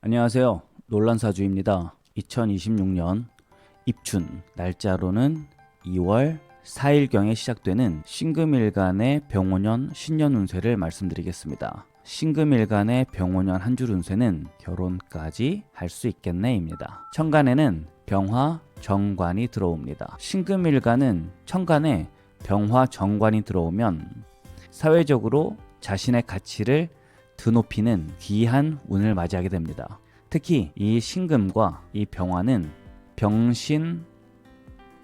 안녕하세요. 논란사주입니다. 2026년 입춘, 날짜로는 2월 4일경에 시작되는 신금일간의 병오년 신년 운세를 말씀드리겠습니다. 신금일간의 병오년 한 줄 운세는 결혼까지 할 수 있겠네입니다. 천간에는 병화, 정관이 들어옵니다. 신금일간은 천간에 병화, 정관이 들어오면 사회적으로 자신의 가치를 드높이는 귀한 운을 맞이하게 됩니다. 특히 이 신금과 이 병화는 병신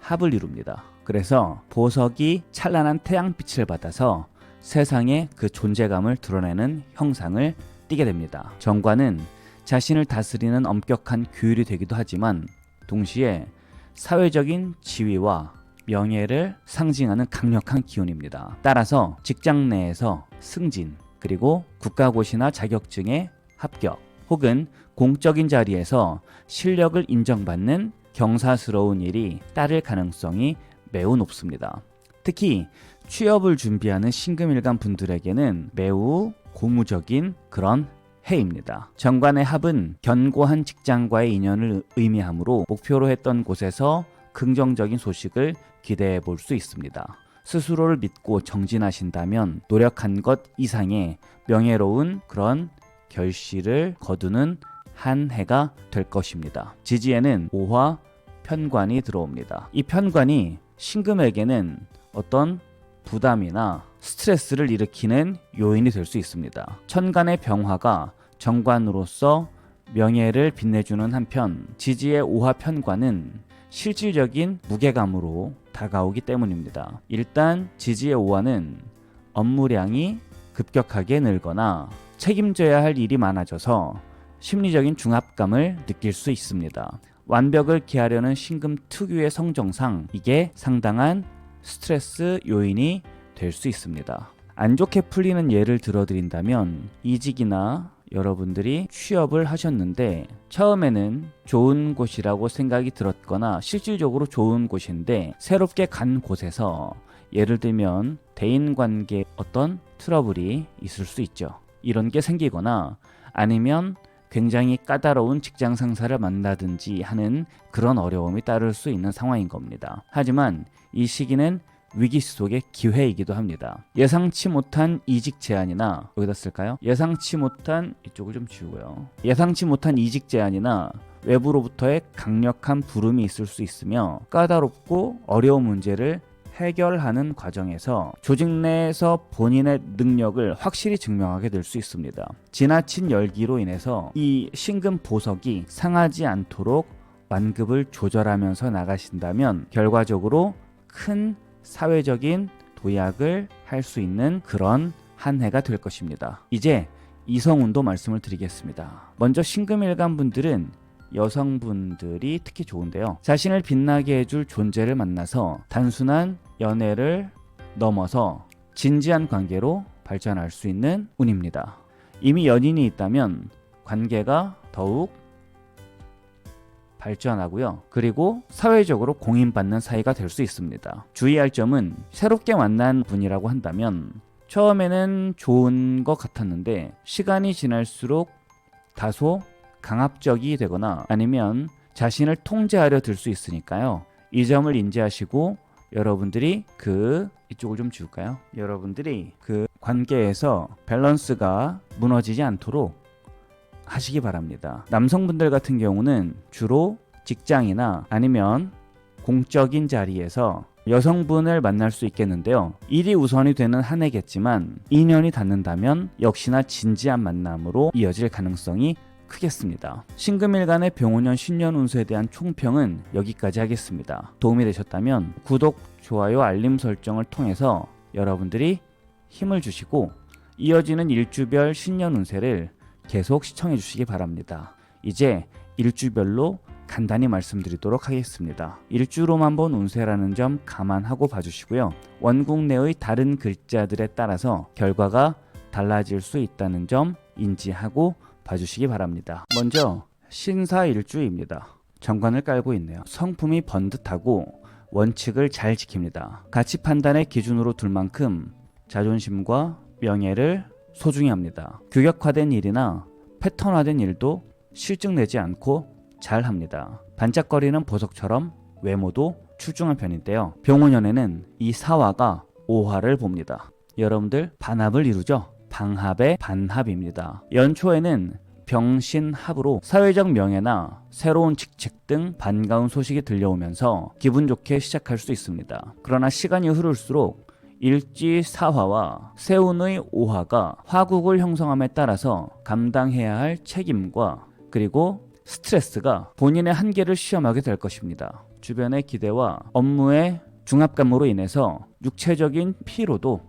합을 이룹니다. 그래서 보석이 찬란한 태양빛을 받아서 세상에 그 존재감을 드러내는 형상을 띠게 됩니다. 정관은 자신을 다스리는 엄격한 규율이 되기도 하지만 동시에 사회적인 지위와 명예를 상징하는 강력한 기운입니다. 따라서 직장 내에서 승진, 그리고 국가고시나 자격증의 합격, 혹은 공적인 자리에서 실력을 인정받는 경사스러운 일이 따를 가능성이 매우 높습니다. 특히 취업을 준비하는 신금일간 분들에게는 매우 고무적인 그런 해입니다. 정관의 합은 견고한 직장과의 인연을 의미하므로 목표로 했던 곳에서 긍정적인 소식을 기대해 볼 수 있습니다. 스스로를 믿고 정진하신다면 노력한 것 이상의 명예로운 그런 결실을 거두는 한 해가 될 것입니다. 지지에는 오화 편관이 들어옵니다. 이 편관이 신금에게는 어떤 부담이나 스트레스를 일으키는 요인이 될 수 있습니다. 천간의 병화가 정관으로서 명예를 빛내주는 한편 지지의 오화 편관은 실질적인 무게감으로 다가오기 때문입니다. 일단 지지의 오화는 업무량이 급격하게 늘거나 책임져야 할 일이 많아져서 심리적인 중압감을 느낄 수 있습니다. 완벽을 기하려는 신금 특유의 성정상 이게 상당한 스트레스 요인이 될 수 있습니다. 안 좋게 풀리는 예를 들어드린다면 이직이나 여러분들이 취업을 하셨는데 처음에는 좋은 곳이라고 생각이 들었거나 실질적으로 좋은 곳인데 새롭게 간 곳에서 예를 들면 대인관계 어떤 트러블이 있을 수 있죠. 이런 게 생기거나 아니면 굉장히 까다로운 직장 상사를 만나든지 하는 그런 어려움이 따를 수 있는 상황인 겁니다. 하지만 이 시기는 위기 속의 기회이기도 합니다. 예상치 못한 이직 제안이나 여기다 쓸까요? 예상치 못한 이쪽을 좀 지우고요. 예상치 못한 이직 제안이나 외부로부터의 강력한 부름이 있을 수 있으며 까다롭고 어려운 문제를 해결하는 과정에서 조직 내에서 본인의 능력을 확실히 증명하게 될 수 있습니다. 지나친 열기로 인해서 이 신금 보석이 상하지 않도록 완급을 조절하면서 나가신다면 결과적으로 큰 사회적인 도약을 할 수 있는 그런 한 해가 될 것입니다. 이제 이성운도 말씀을 드리겠습니다. 먼저 신금일간 분들은 여성분들이 특히 좋은데요. 자신을 빛나게 해줄 존재를 만나서 단순한 연애를 넘어서 진지한 관계로 발전할 수 있는 운입니다. 이미 연인이 있다면 관계가 더욱 발전하고요. 그리고 사회적으로 공인받는 사이가 될 수 있습니다. 주의할 점은 새롭게 만난 분이라고 한다면 처음에는 좋은 것 같았는데 시간이 지날수록 다소 강압적이 되거나 아니면 자신을 통제하려 들 수 있으니까요. 이 점을 인지하시고 여러분들이 이쪽을 좀 지울까요? 여러분들이 그 관계에서 밸런스가 무너지지 않도록 하시기 바랍니다. 남성분들 같은 경우는 주로 직장이나 아니면 공적인 자리에서 여성분을 만날 수 있겠는데요. 일이 우선이 되는 한 해겠지만 인연이 닿는다면 역시나 진지한 만남으로 이어질 가능성이 크겠습니다. 신금일간의 병오년 신년 운세에 대한 총평은 여기까지 하겠습니다. 도움이 되셨다면 구독, 좋아요, 알림 설정을 통해서 여러분들이 힘을 주시고 이어지는 일주별 신년 운세를 계속 시청해 주시기 바랍니다. 이제 일주별로 간단히 말씀드리도록 하겠습니다. 일주로만 본 운세라는 점 감안하고 봐주시고요. 원국 내의 다른 글자들에 따라서 결과가 달라질 수 있다는 점 인지하고 봐주시기 바랍니다. 먼저 신사일주입니다. 정관을 깔고 있네요. 성품이 번듯하고 원칙을 잘 지킵니다. 가치 판단의 기준으로 둘 만큼 자존심과 명예를 소중히 합니다. 규격화된 일이나 패턴화된 일도 실증내지 않고 잘합니다. 반짝거리는 보석처럼 외모도 출중한 편인데요. 병오년에는 이 사화가 오화를 봅니다. 여러분들 반합을 이루죠? 방합의 반합입니다. 연초에는 병신합으로 사회적 명예나 새로운 직책 등 반가운 소식이 들려오면서 기분 좋게 시작할 수 있습니다. 그러나 시간이 흐를수록 일지사화와 세운의 오화가 화국을 형성함에 따라서 감당해야 할 책임과 그리고 스트레스가 본인의 한계를 시험하게 될 것입니다. 주변의 기대와 업무의 중압감으로 인해서 육체적인 피로도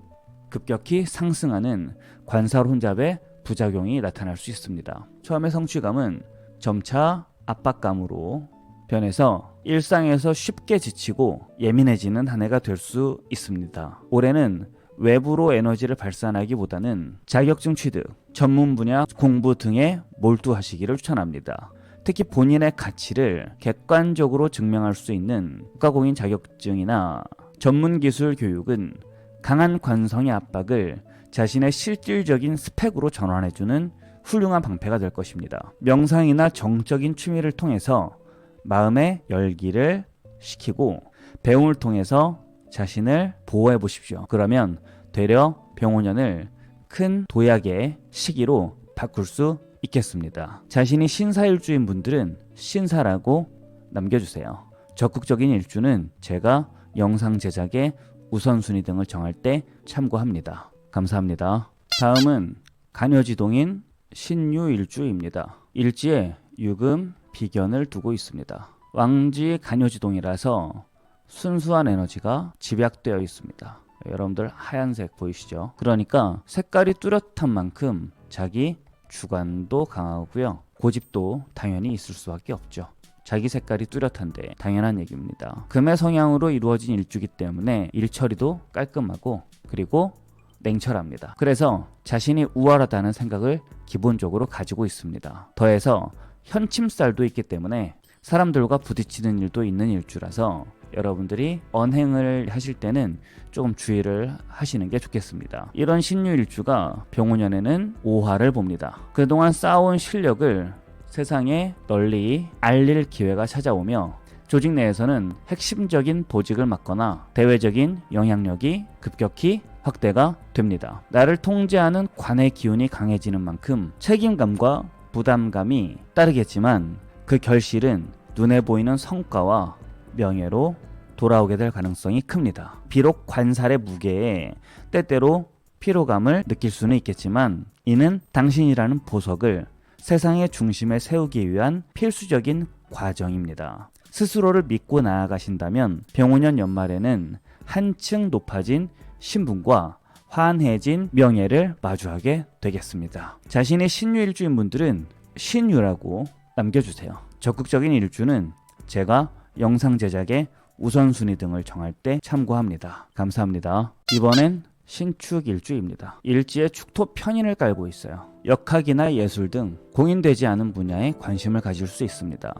급격히 상승하는 관살혼잡의 부작용이 나타날 수 있습니다. 처음에 성취감은 점차 압박감으로 변해서 일상에서 쉽게 지치고 예민해지는 한 해가 될 수 있습니다. 올해는 외부로 에너지를 발산하기보다는 자격증 취득, 전문 분야 공부 등에 몰두하시기를 추천합니다. 특히 본인의 가치를 객관적으로 증명할 수 있는 국가공인 자격증이나 전문기술 교육은 강한 관성의 압박을 자신의 실질적인 스펙으로 전환해주는 훌륭한 방패가 될 것입니다. 명상이나 정적인 취미를 통해서 마음의 열기를 식히고 배움을 통해서 자신을 보호해 보십시오. 그러면 되려 병오년을 큰 도약의 시기로 바꿀 수 있겠습니다. 자신이 신사일주인 분들은 신사라고 남겨주세요. 적극적인 일주는 제가 영상 제작에 우선순위 등을 정할 때 참고합니다. 감사합니다. 다음은 간여지동인 신유일주입니다. 일지에 유금, 비견을 두고 있습니다. 왕지 간여지동이라서 순수한 에너지가 집약되어 있습니다. 여러분들 하얀색 보이시죠? 그러니까 색깔이 뚜렷한 만큼 자기 주관도 강하고요. 고집도 당연히 있을 수밖에 없죠. 자기 색깔이 뚜렷한데 당연한 얘기입니다. 금의 성향으로 이루어진 일주기 때문에 일처리도 깔끔하고 그리고 냉철합니다. 그래서 자신이 우월하다는 생각을 기본적으로 가지고 있습니다. 더해서 현침살도 있기 때문에 사람들과 부딪히는 일도 있는 일주라서 여러분들이 언행을 하실 때는 조금 주의를 하시는 게 좋겠습니다. 이런 신유일주가 병오년에는 오화를 봅니다. 그동안 쌓아온 실력을 세상에 널리 알릴 기회가 찾아오며 조직 내에서는 핵심적인 보직을 맡거나 대외적인 영향력이 급격히 확대가 됩니다. 나를 통제하는 관의 기운이 강해지는 만큼 책임감과 부담감이 따르겠지만 그 결실은 눈에 보이는 성과와 명예로 돌아오게 될 가능성이 큽니다. 비록 관살의 무게에 때때로 피로감을 느낄 수는 있겠지만 이는 당신이라는 보석을 세상의 중심에 세우기 위한 필수적인 과정입니다. 스스로를 믿고 나아가신다면 병오년 연말에는 한층 높아진 신분과 환해진 명예를 마주하게 되겠습니다. 자신의 신유일주인 분들은 신유라고 남겨주세요. 적극적인 일주는 제가 영상 제작에 우선순위 등을 정할 때 참고합니다. 감사합니다. 이번엔 신축일주입니다. 일지에 축토 편인을 깔고 있어요. 역학이나 예술 등 공인되지 않은 분야에 관심을 가질 수 있습니다.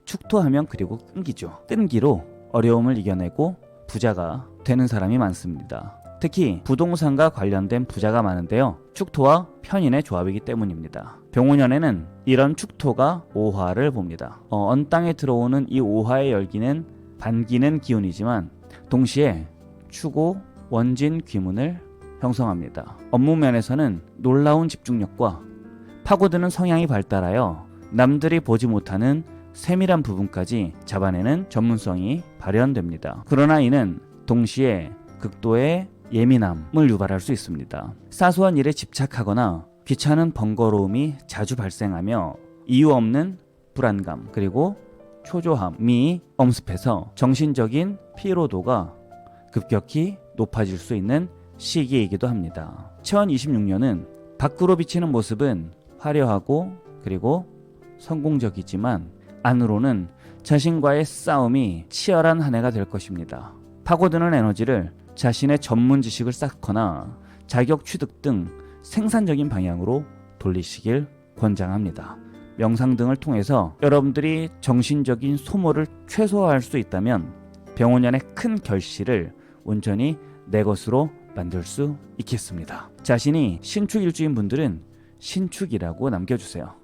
축토하면 그리고 끈기죠. 끈기로 어려움을 이겨내고 부자가 되는 사람이 많습니다. 특히 부동산과 관련된 부자가 많은데요. 축토와 편인의 조합이기 때문입니다. 병오년에는 이런 축토가 오화를 봅니다. 언땅에 들어오는 이 오화의 열기는 반기는 기운이지만 동시에 추고 원진 귀문을 형성합니다. 업무 면에서는 놀라운 집중력과 파고드는 성향이 발달하여 남들이 보지 못하는 세밀한 부분까지 잡아내는 전문성이 발현됩니다. 그러나 이는 동시에 극도의 예민함을 유발할 수 있습니다. 사소한 일에 집착하거나 귀찮은 번거로움이 자주 발생하며 이유 없는 불안감 그리고 초조함이 엄습해서 정신적인 피로도가 급격히 높아질 수 있는 시기이기도 합니다. 2026년은 밖으로 비치는 모습은 화려하고 그리고 성공적이지만 안으로는 자신과의 싸움이 치열한 한 해가 될 것입니다. 파고드는 에너지를 자신의 전문 지식을 쌓거나 자격 취득 등 생산적인 방향으로 돌리시길 권장합니다. 명상 등을 통해서 여러분들이 정신적인 소모를 최소화할 수 있다면 병오년의 큰 결실을 온전히 내 것으로 만들 수 있겠습니다. 자신이 신축일주인 분들은 신축이라고 남겨주세요.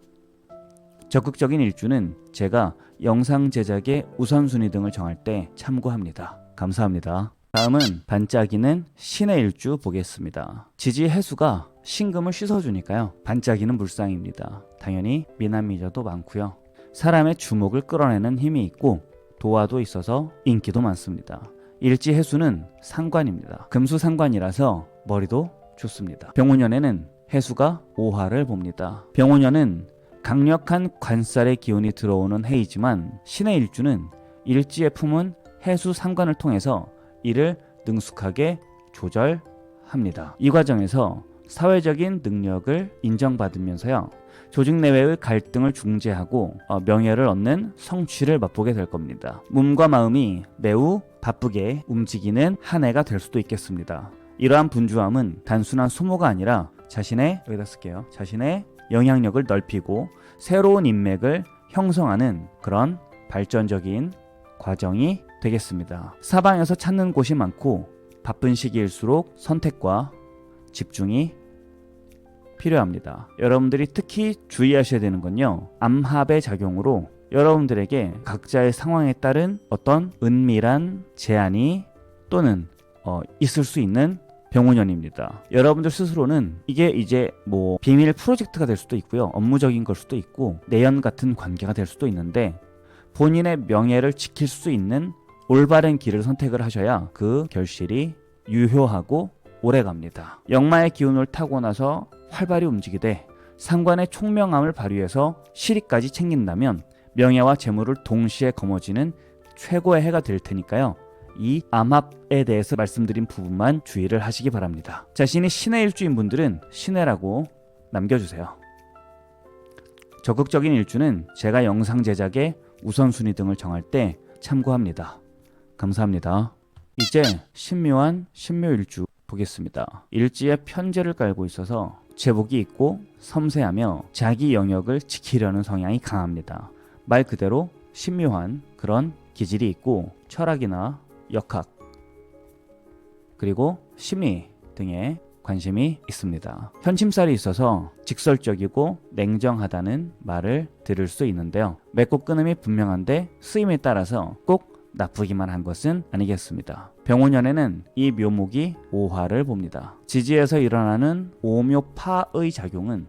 적극적인 일주는 제가 영상 제작의 우선순위 등을 정할 때 참고합니다. 감사합니다. 다음은 반짝이는 신의 일주 보겠습니다. 지지 해수가 신금을 씻어주니까요. 반짝이는 물상입니다. 당연히 미남미녀도 많고요. 사람의 주목을 끌어내는 힘이 있고 도화도 있어서 인기도 많습니다. 일지 해수는 상관입니다. 금수 상관이라서 머리도 좋습니다. 병오년에는 해수가 오화를 봅니다. 병오년은 강력한 관살의 기운이 들어오는 해이지만 신의 일주는 일지의 품은 해수 상관을 통해서 이를 능숙하게 조절합니다. 이 과정에서 사회적인 능력을 인정받으면서요. 조직 내외의 갈등을 중재하고 명예를 얻는 성취를 맛보게 될 겁니다. 몸과 마음이 매우 바쁘게 움직이는 한 해가 될 수도 있겠습니다. 이러한 분주함은 단순한 소모가 아니라 자신의 영향력을 넓히고 새로운 인맥을 형성하는 그런 발전적인 과정이 되겠습니다. 사방에서 찾는 곳이 많고 바쁜 시기일수록 선택과 집중이 필요합니다. 여러분들이 특히 주의하셔야 되는 건요. 암합의 작용으로 여러분들에게 각자의 상황에 따른 어떤 은밀한 제한이 또는 있을 수 있는 병오년입니다. 여러분들 스스로는 이게 이제 비밀 프로젝트가 될 수도 있고요. 업무적인 걸 수도 있고 내연 같은 관계가 될 수도 있는데 본인의 명예를 지킬 수 있는 올바른 길을 선택을 하셔야 그 결실이 유효하고 오래갑니다. 역마의 기운을 타고 나서 활발히 움직이되 상관의 총명함을 발휘해서 실익까지 챙긴다면 명예와 재물을 동시에 거머쥐는 최고의 해가 될 테니까요. 이 암합에 대해서 말씀드린 부분만 주의를 하시기 바랍니다. 자신이 신의 일주인 분들은 신해라고 남겨주세요. 적극적인 일주는 제가 영상 제작의 우선순위 등을 정할 때 참고합니다. 감사합니다. 이제 신묘한 신묘일주 보겠습니다. 일지에 편제를 깔고 있어서 제복이 있고 섬세하며 자기 영역을 지키려는 성향이 강합니다. 말 그대로 신묘한 그런 기질이 있고 철학이나 역학 그리고 심리 등에 관심이 있습니다. 현침살이 있어서 직설적이고 냉정하다는 말을 들을 수 있는데요. 맺고 끊음이 분명한데 쓰임에 따라서 꼭 나쁘기만 한 것은 아니겠습니다. 병오년에는 이 묘목이 오화를 봅니다. 지지에서 일어나는 오묘파의 작용은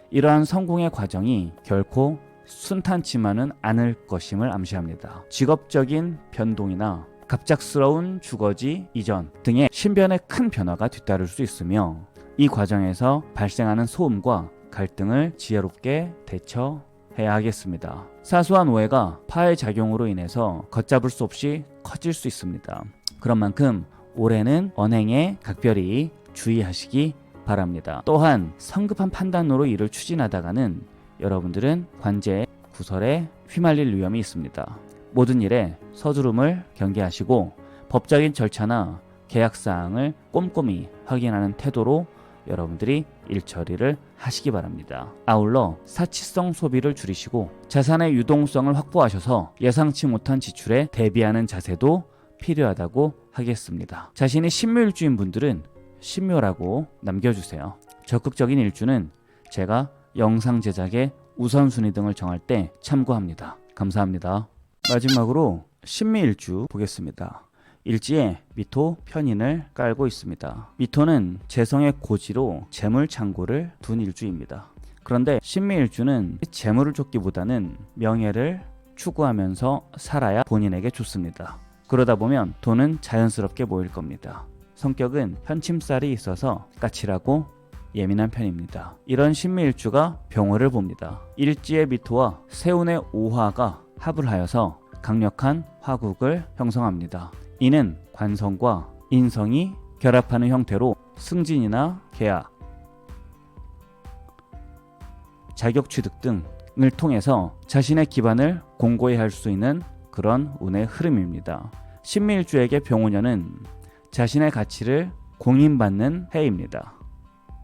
이러한 성공의 과정이 결코 순탄치만은 않을 것임을 암시합니다. 직업적인 변동이나 갑작스러운 주거지 이전 등의 신변의 큰 변화가 뒤따를 수 있으며 이 과정에서 발생하는 소음과 갈등을 지혜롭게 대처해야 하겠습니다. 사소한 오해가 파의 작용으로 인해서 걷잡을 수 없이 커질 수 있습니다. 그런 만큼 올해는 언행에 각별히 주의하시기 바랍니다. 또한 성급한 판단으로 일을 추진하다가는 여러분들은 관제 구설에 휘말릴 위험이 있습니다. 모든 일에 서두름을 경계하시고 법적인 절차나 계약사항을 꼼꼼히 확인하는 태도로 여러분들이 일 처리를 하시기 바랍니다. 아울러 사치성 소비를 줄이시고 자산의 유동성을 확보하셔서 예상치 못한 지출에 대비하는 자세도 필요하다고 하겠습니다. 자신이 신묘일주인 분들은 신묘라고 남겨주세요. 적극적인 일주는 제가 영상 제작의 우선순위 등을 정할 때 참고합니다. 감사합니다. 마지막으로 신미일주 보겠습니다. 일지에 미토 편인을 깔고 있습니다. 미토는 재성의 고지로 재물 창고를 둔 일주입니다. 그런데 신미일주는 재물을 쫓기보다는 명예를 추구하면서 살아야 본인에게 좋습니다. 그러다 보면 돈은 자연스럽게 모일 겁니다. 성격은 현침살이 있어서 까칠하고 예민한 편입니다. 이런 신미일주가 병호를 봅니다. 일지의 미토와 세운의 오화가 합을 하여서 강력한 화국을 형성합니다. 이는 관성과 인성이 결합하는 형태로 승진이나 계약, 자격 취득 등을 통해서 자신의 기반을 공고히 할 수 있는 그런 운의 흐름입니다. 신미일주에게 병오년은 자신의 가치를 공인받는 해입니다.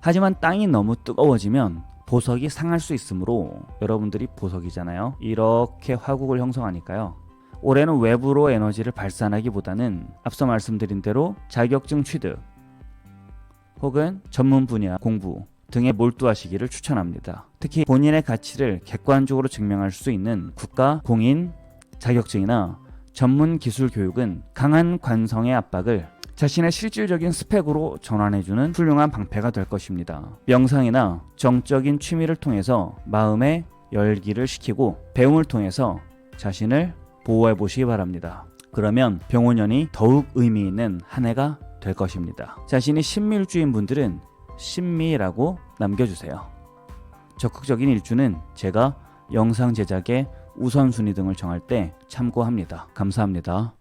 하지만 땅이 너무 뜨거워지면 보석이 상할 수 있으므로 여러분들이 보석이잖아요. 이렇게 화국을 형성하니까요. 올해는 외부로 에너지를 발산하기보다는 앞서 말씀드린 대로 자격증 취득 혹은 전문 분야 공부 등에 몰두하시기를 추천합니다. 특히 본인의 가치를 객관적으로 증명할 수 있는 국가, 공인, 자격증이나 전문 기술 교육은 강한 관성의 압박을 자신의 실질적인 스펙으로 전환해주는 훌륭한 방패가 될 것입니다. 명상이나 정적인 취미를 통해서 마음의 열기를 식히고 배움을 통해서 자신을 보호해 보시기 바랍니다. 그러면 병원년이 더욱 의미 있는 한 해가 될 것입니다. 자신이 신밀주인 분들은 신미라고 남겨주세요. 적극적인 일주는 제가 영상 제작의 우선순위 등을 정할 때 참고합니다. 감사합니다.